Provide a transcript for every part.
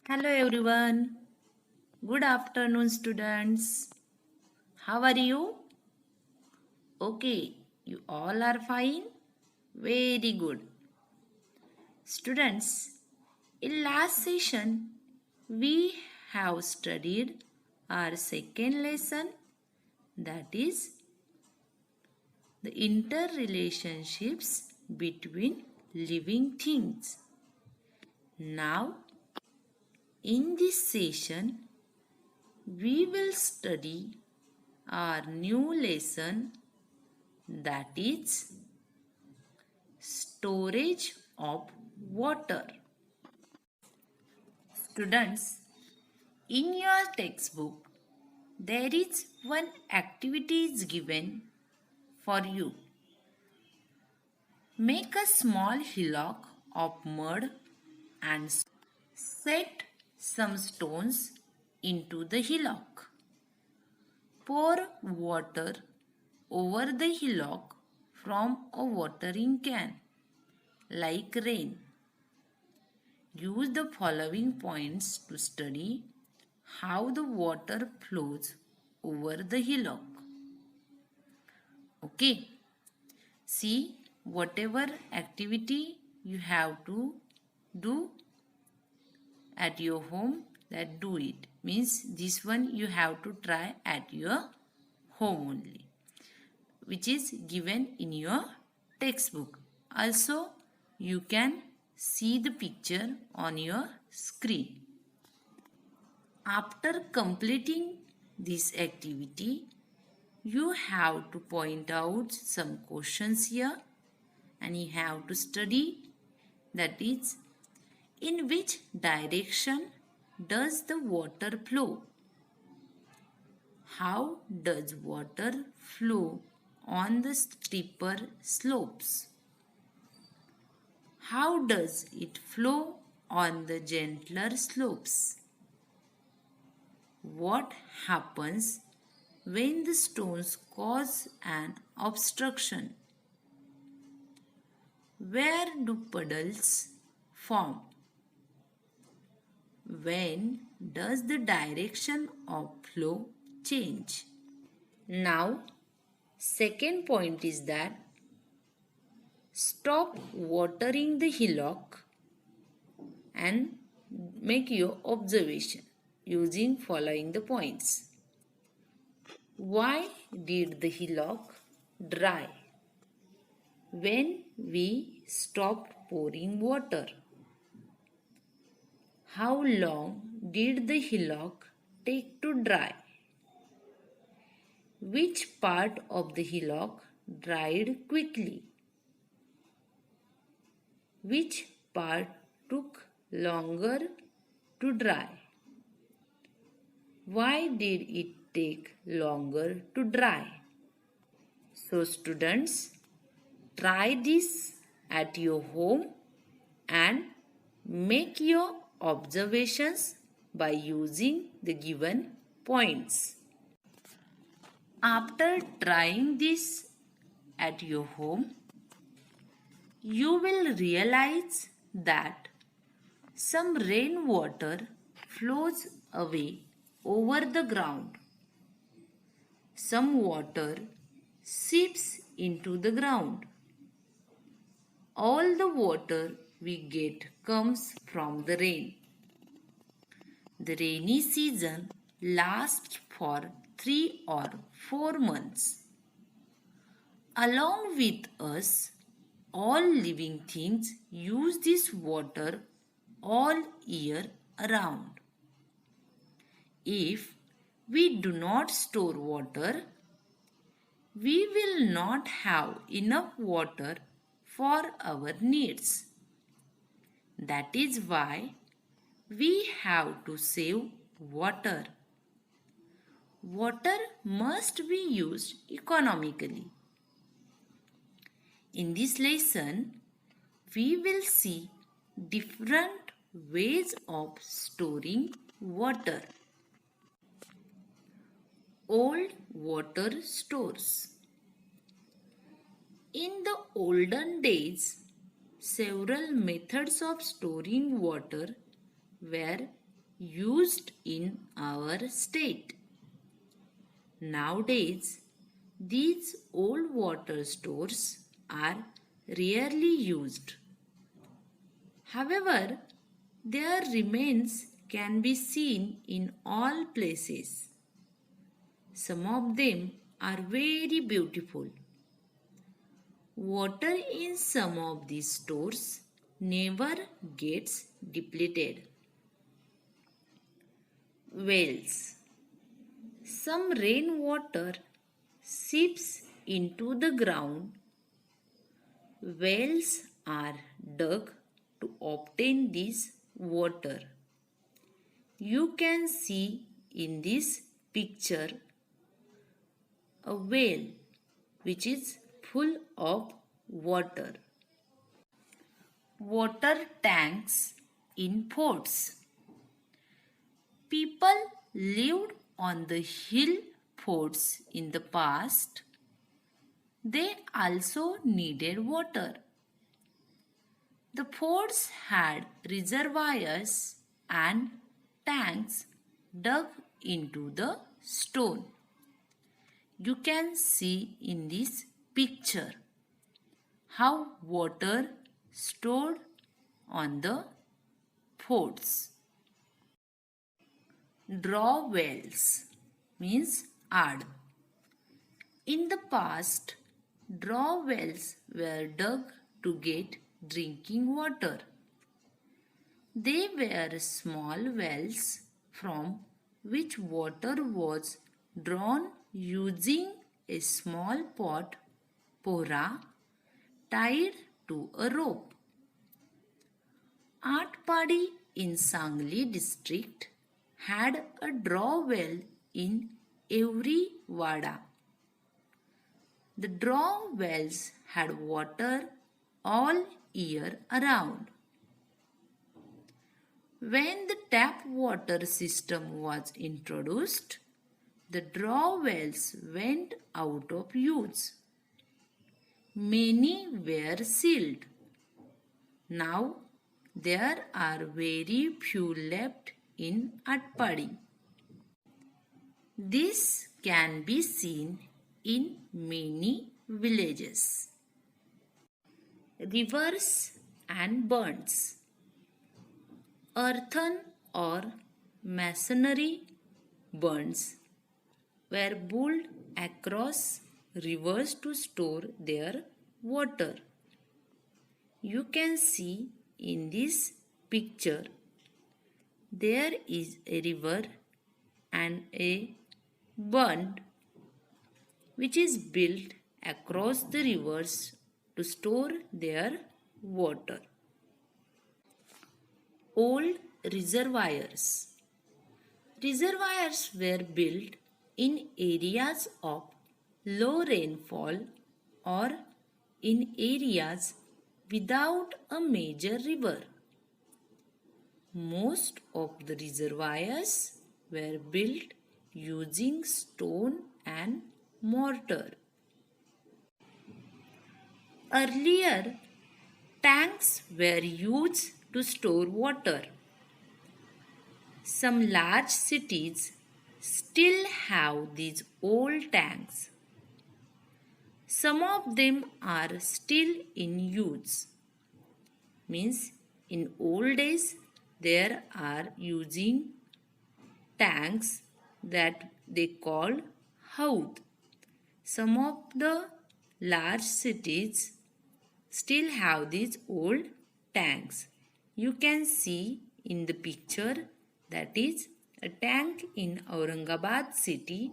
Hello everyone. Good afternoon students. How are you? Okay, you all are fine? Very good. Students, in last session we have studied our second lesson, that is the interrelationships between living things. Now in this session we will study our new lesson, that is storage of water. Students, in your textbook there is one activity is given for you. Make a small hillock of mud and set some stones into the hillock. Pour water over the hillock from a watering can, like rain. Use the following points to study how the water flows over the hillock. Okay. See, whatever activity you have to do at your home, that do it. Means this one you have to try at your home only, which is given in your textbook. Also, you can see the picture on your screen. After completing this activity, you have to point out some questions here and you have to study, that is, in which direction does the water flow? How does water flow on the steeper slopes? How does it flow on the gentler slopes? What happens when the stones cause an obstruction? Where do puddles form? When does the direction of flow change? Now, second point is that stop watering the hillock and make your observation using following the points. Why did the hillock dry when we stopped pouring water? How long did the hillock take to dry? Which part of the hillock dried quickly? Which part took longer to dry? Why did it take longer to dry? So students, try this at your home and make your observations by using the given points. After trying this at your home, you will realize that some rainwater flows away over the ground. Some water seeps into the ground. All the water we get comes from the rain. The rainy season lasts for 3 or 4 months. Along with us, all living things use this water all year around. If we do not store water, we will not have enough water for our needs. That is why we have to save water. Water must be used economically. In this lesson, we will see different ways of storing water. Old water stores. In the olden days, several methods of storing water were used in our state. Nowadays, these old water stores are rarely used. However, their remains can be seen in all places. Some of them are very beautiful. Water in some of these stores never gets depleted. Wells. Some rainwater seeps into the ground. Wells are dug to obtain this water. You can see in this picture a well which is full of water. Water tanks in forts. People lived on the hill forts in the past. They also needed water. The forts had reservoirs and tanks dug into the stone. You can see in this picture how water stored on the forts. Draw wells means add. In the past, draw wells were dug to get drinking water. They were small wells from which water was drawn using a small pot, pora, tied to a rope. Atpadi in Sangli district had a draw well in every wada. The draw wells had water all year around. When the tap water system was introduced, the draw wells went out of use. Many were sealed. Now there are very few left in Atpadi. This can be seen in many villages. Rivers and burns. Earthen or masonry burns were built across rivers to store their water. You can see in this picture there is a river and a burn which is built across the rivers to store their water. Old reservoirs. Reservoirs were built in areas of low rainfall or in areas without a major river. Most of the reservoirs were built using stone and mortar. Earlier, tanks were used to store water. Some large cities still have these old tanks. Some of them are still in use. Means in old days there are using tanks that they call haud. Some of the large cities still have these old tanks. You can see in the picture that is a tank in Aurangabad city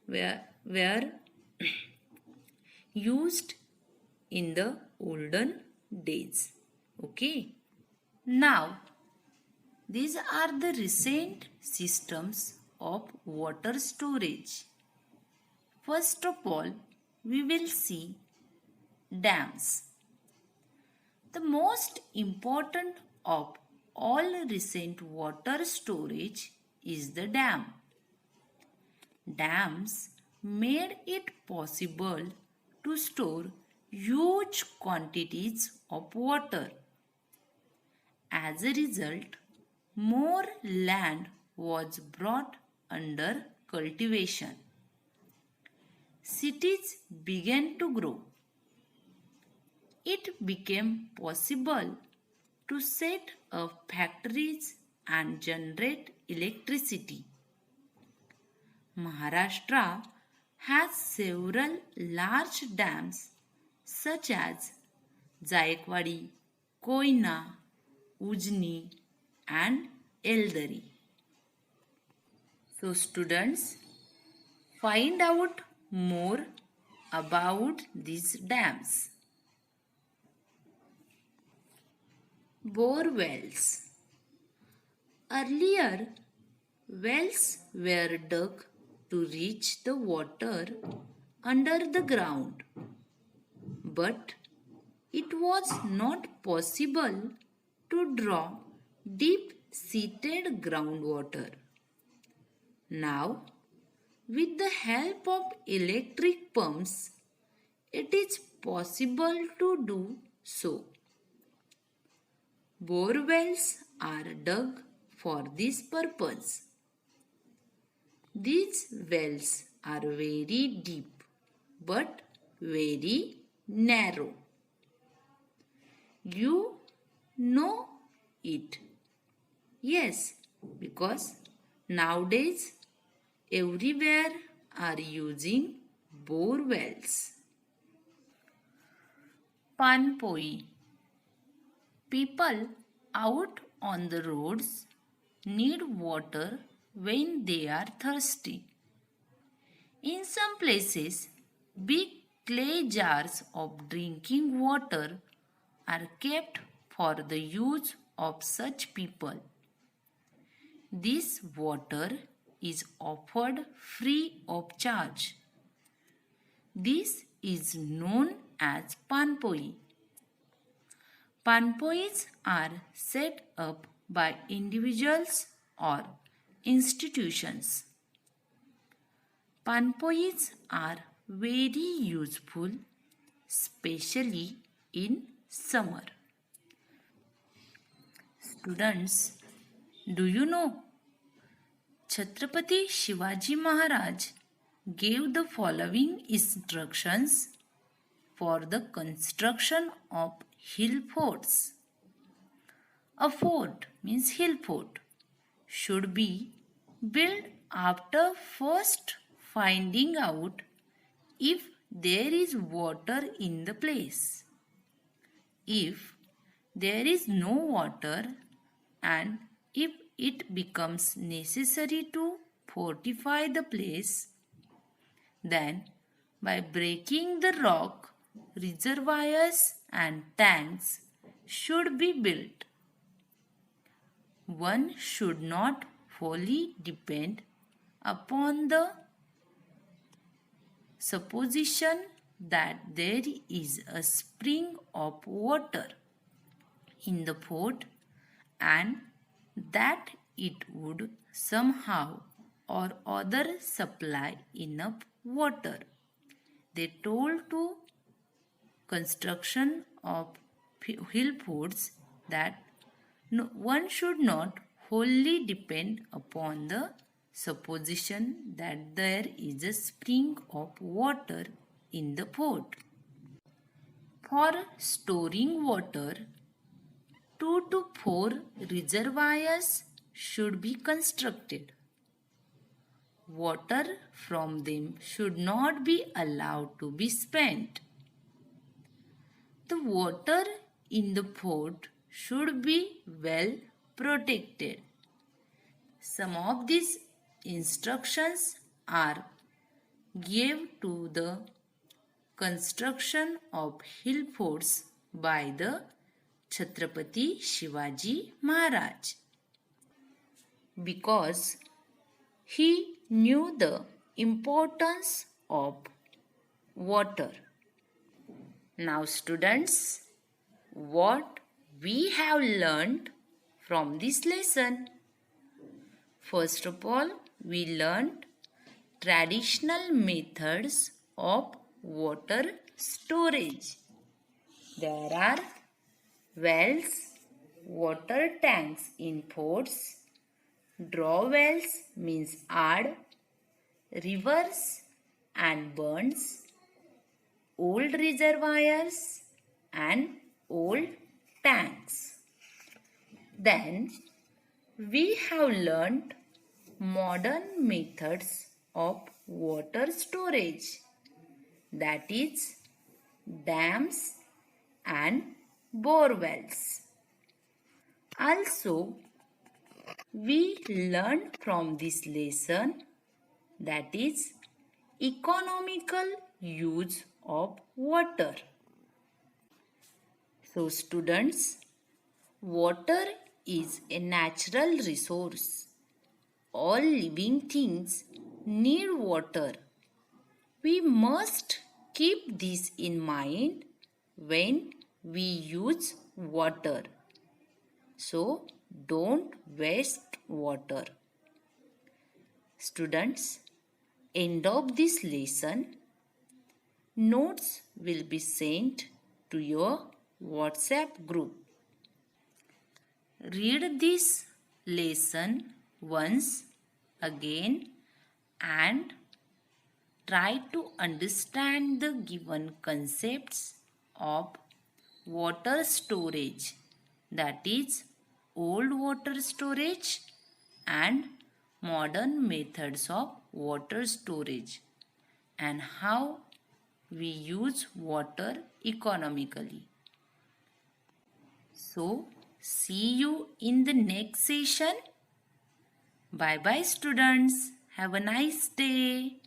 where used in the olden days. Okay. Now, these are the recent systems of water storage. First of all, we will see dams. The most important of all recent water storage is the dam. Dams made it possible to store huge quantities of water. As a result, more land was brought under cultivation. Cities began to grow. It became possible to set up factories and generate electricity. Maharashtra has several large dams such as Jayekwadi, Koyna, Ujni, and Eldari. So, students, find out more about these dams. Bore wells. Earlier, wells were dug to reach the water under the ground, but it was not possible to draw deep-seated groundwater. Now, with the help of electric pumps, it is possible to do so. Bore wells are dug for this purpose. These wells are very deep but very narrow. You know it. Yes, because nowadays everywhere are using bore wells. Panpoi. People out on the roads need water when they are thirsty. In some places, big clay jars of drinking water are kept for the use of such people. This water is offered free of charge. This is known as panpoi. Panpois are set up by individuals or institutions. Panpois are very useful, especially in summer. Students, do you know? Chhatrapati Shivaji Maharaj gave the following instructions for the construction of hill forts. A fort means hill fort should be built after first finding out if there is water in the place. If there is no water and if it becomes necessary to fortify the place, then by breaking the rock, reservoirs and tanks should be built. One should not wholly depend upon the supposition that there is a spring of water in the fort and that it would somehow or other supply enough water. They told to construction of hill forts that one should not wholly depend upon the supposition that there is a spring of water in the fort. For storing water, 2 to 4 reservoirs should be constructed. Water from them should not be allowed to be spent. The water in the fort should be well protected. Some of these instructions are given to the construction of hill forts by the Chhatrapati Shivaji Maharaj, because he knew the importance of water. Now students, what we have learned from this lesson? First of all, we learned traditional methods of water storage. There are wells, water tanks in ports, draw wells means add, rivers and burns, old reservoirs and old tanks. Then we have learnt modern methods of water storage, that is dams and bore wells. Also, we learned from this lesson, that is economical use of water. So students, water is a natural resource. All living things need water. We must keep this in mind when we use water. So don't waste water. Students, end of this lesson, notes will be sent to your WhatsApp group. Read this lesson once again and try to understand the given concepts of water storage, that is old water storage and modern methods of water storage, and how we use water economically. So, see you in the next session. Bye bye students. Have a nice day.